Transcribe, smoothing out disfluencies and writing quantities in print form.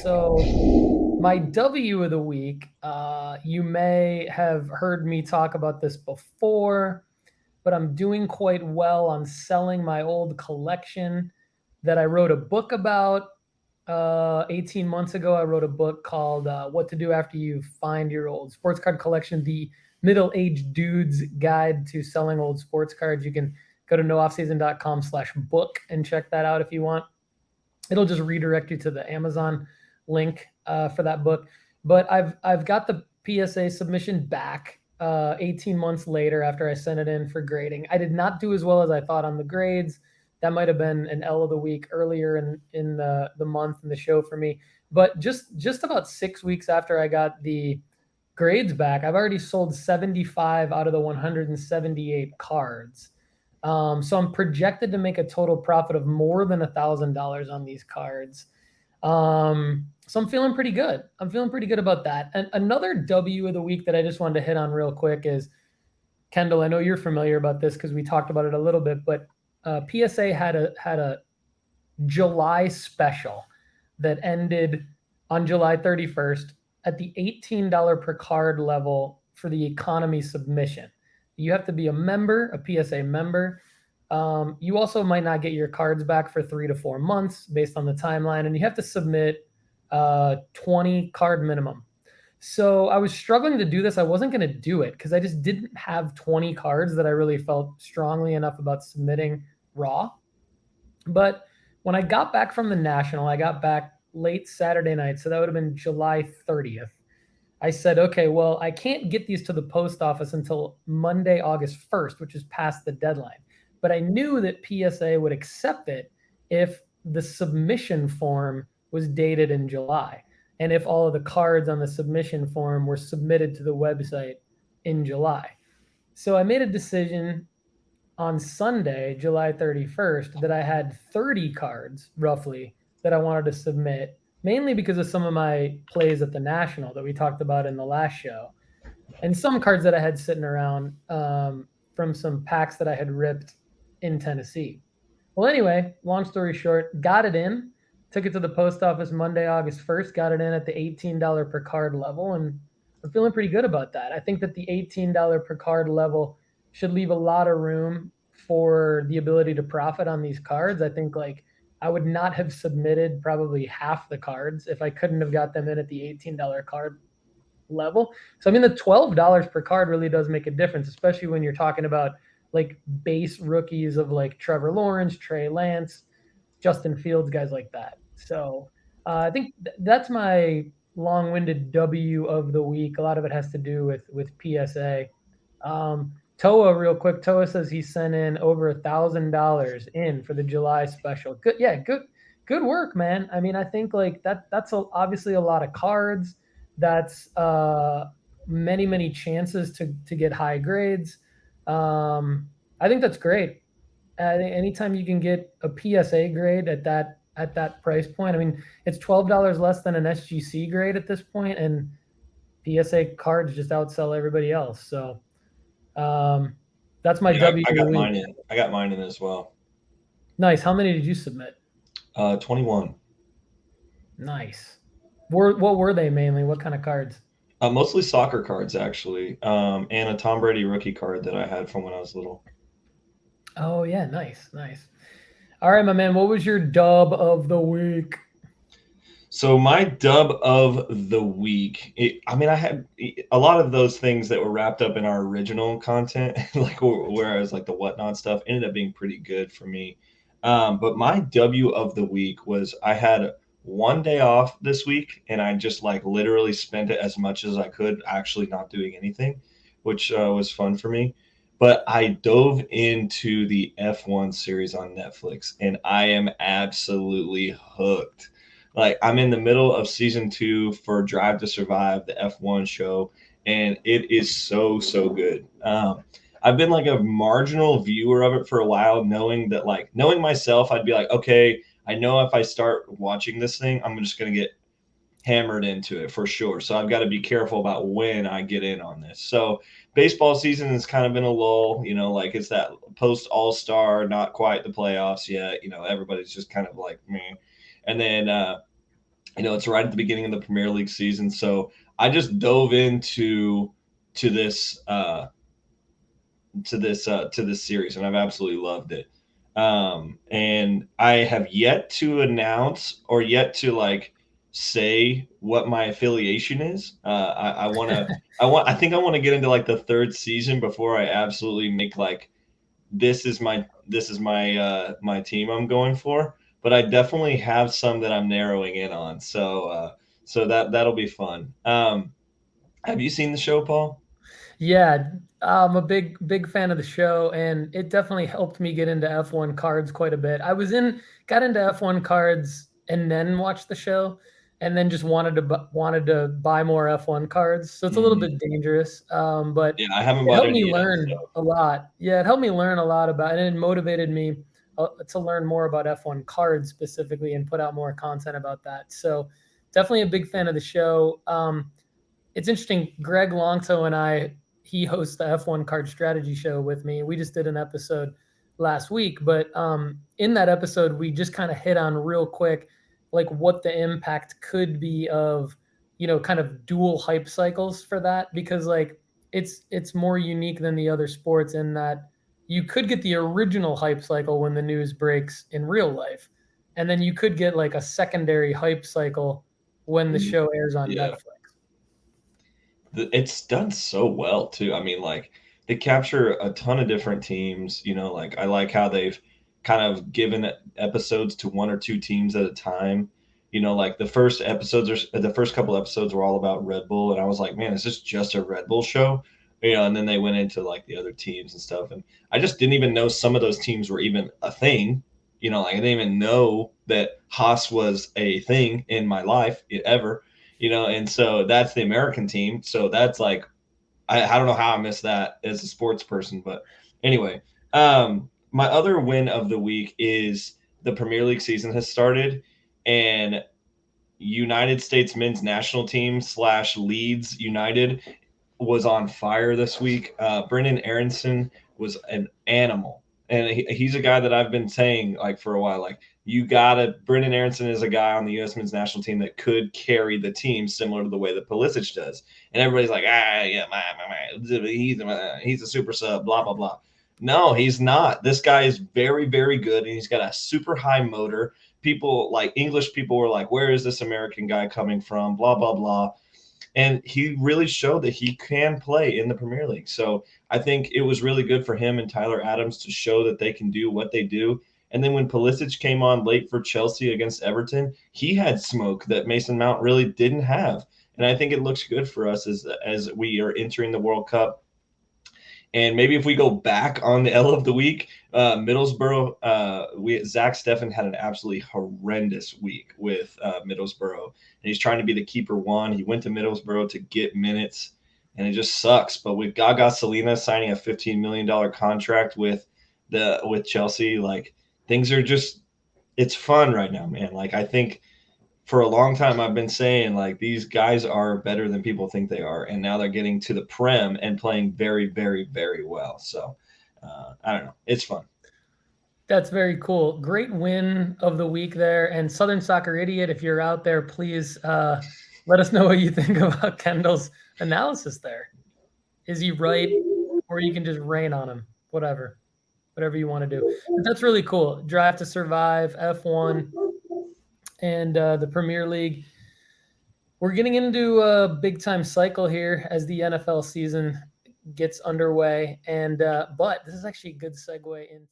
So my W of the week, you may have heard me talk about this before, but I'm doing quite well on selling my old collection that I wrote a book about 18 months ago. I wrote a book called What to Do After You Find Your Old Sports Card Collection, the middle-aged dude's guide to selling old sports cards. You can go to nooffseason.com/book and check that out if you want. It'll just redirect you to the Amazon link for that book. But I've got the PSA submission back 18 months later after I sent it in for grading. I did not do as well as I thought on the grades. That might have been an L of the week earlier in the month in the show for me. But just about 6 weeks after I got the grades back, I've already sold 75 out of the 178 cards. So I'm projected to make a total profit of more than $1,000 on these cards. So I'm feeling pretty good. I'm feeling pretty good about that. And another W of the week that I just wanted to hit on real quick is, Kendall, I know you're familiar about this because we talked about it a little bit, but PSA had a July special that ended on July 31st at the $18 per card level for the economy submission. You have to be a member, a PSA member. You also might not get your cards back for 3 to 4 months based on the timeline, and you have to submit 20 card minimum. So I was struggling to do this. I wasn't going to do it because I just didn't have 20 cards that I really felt strongly enough about submitting raw. But when I got back from the National, I got back late Saturday night, so that would have been July 30th. I said, okay, well, I can't get these to the post office until Monday, August 1st, which is past the deadline. But I knew that PSA would accept it if the submission form was dated in July and if all of the cards on the submission form were submitted to the website in July. So I made a decision on Sunday, July 31st, that I had 30 cards roughly that I wanted to submit, mainly because of some of my plays at the National that we talked about in the last show, and some cards that I had sitting around from some packs that I had ripped in Tennessee. Well, anyway, long story short, got it in, took it to the post office Monday, August 1st, got it in at the $18 per card level, and I'm feeling pretty good about that. I think that the $18 per card level should leave a lot of room for the ability to profit on these cards. I think like I would not have submitted probably half the cards if I couldn't have got them in at the $18 card level. So I mean the $12 per card really does make a difference, especially when you're talking about like base rookies of like Trevor Lawrence, Trey Lance, Justin Fields, guys like that. So I think that's my long-winded W of the week. A lot of it has to do with PSA. Toa, real quick. Toa says he sent in over $1,000 in for the July special. Good, yeah, good work, man. I mean, I think like that's obviously a lot of cards. That's many chances to get high grades. I think that's great. Anytime you can get a PSA grade at that price point, I mean, it's $12 less than an SGC grade at this point, and PSA cards just outsell everybody else. So that's my Yeah, W I of the got week. mine in. I got mine in as well. Nice. How many did you submit? 21. Nice. What were they mainly? What kind of cards? Mostly soccer cards, actually, and a Tom Brady rookie card that I had from when I was little. Oh yeah, nice. All right, my man. What was your dub of the week? So my dub of the week, I mean, I had a lot of those things that were wrapped up in our original content, like whereas like the whatnot stuff ended up being pretty good for me. But my W of the week was I had one day off this week, and I just like literally spent it as much as I could, actually not doing anything, which was fun for me. But I dove into the F1 series on Netflix, and I am absolutely hooked. Like I'm in the middle of season 2 for Drive to Survive, the F1 show, and it is so good. I've been like a marginal viewer of it for a while, knowing that like knowing myself, I'd be like, okay, I know if I start watching this thing, I'm just gonna get hammered into it for sure. So I've got to be careful about when I get in on this. So baseball season has kind of been a lull, like it's that post All-Star, not quite the playoffs yet. Everybody's just kind of like me. And then It's right at the beginning of the Premier League season, so I just dove into to this to this series, and I've absolutely loved it. And I have yet to announce or yet to like say what my affiliation is. I want to. I think I want to get into like the third season before I absolutely make like this is my team I'm going for. But I definitely have some that I'm narrowing in on. So that'll be fun. Have you seen the show, Paul? Yeah, I'm a big fan of the show, and it definitely helped me get into F1 cards quite a bit. Got into F1 cards and then watched the show, and then just wanted to buy more F1 cards. So it's a little Mhm. bit dangerous, but Yeah, I haven't it bought helped any me yet. learn So a lot. Yeah, it helped me learn a lot about, and it motivated me to learn more about F1 cards specifically and put out more content about that. So definitely a big fan of the show. It's interesting. Greg Longto and I, he hosts the F1 Card Strategy Show with me. We just did an episode last week, but in that episode, we just kind of hit on real quick, like what the impact could be of, kind of dual hype cycles for that, because like it's more unique than the other sports in that you could get the original hype cycle when the news breaks in real life, and then you could get like a secondary hype cycle when the show airs on yeah, Netflix. it's done so well too. I mean, like they capture a ton of different teams. Like I like how they've kind of given episodes to one or two teams at a time. Like the first couple episodes were all about Red Bull, and I was like, man, is this just a Red Bull show? And then they went into like the other teams and stuff, and I just didn't even know some of those teams were even a thing. Like I didn't even know that Haas was a thing in my life ever. And so that's the American team. So that's like, I don't know how I missed that as a sports person, but anyway, my other win of the week is the Premier League season has started, and United States men's national team slash Leeds United was on fire this week. Brendan Aronson was an animal, and he's a guy that I've been saying like for a while. Like Brendan Aronson is a guy on the U.S. men's national team that could carry the team similar to the way that Pulisic does. And everybody's like, yeah, he's a super sub, blah blah blah. No, he's not. This guy is very, very good, and he's got a super high motor. People like English people were like, where is this American guy coming from? Blah blah blah, and he really showed that he can play in the Premier League. So I think it was really good for him and Tyler Adams to show that they can do what they do. And then when Pulisic came on late for Chelsea against Everton, he had smoke that Mason Mount really didn't have. And I think it looks good for us as we are entering the World Cup. And maybe if we go back on the L of the week, Middlesbrough, Zach Steffen had an absolutely horrendous week with Middlesbrough, and he's trying to be the keeper one. He went to Middlesbrough to get minutes, and it just sucks. But with Gaga Salina signing a $15 million contract with Chelsea, like things are just it's fun right now, man. Like I think for a long time I've been saying like these guys are better than people think they are, and now they're getting to the Prem and playing very, very, very well. So I don't know, it's fun. That's very cool. Great win of the week there. And Southern Soccer Idiot, if you're out there, please let us know what you think about Kendall's analysis there. Is he right? Or you can just rain on him. Whatever you want to do. But that's really cool. Drive to Survive, F1, and the Premier League. We're getting into a big time cycle here as the NFL season gets underway. And but this is actually a good segue in.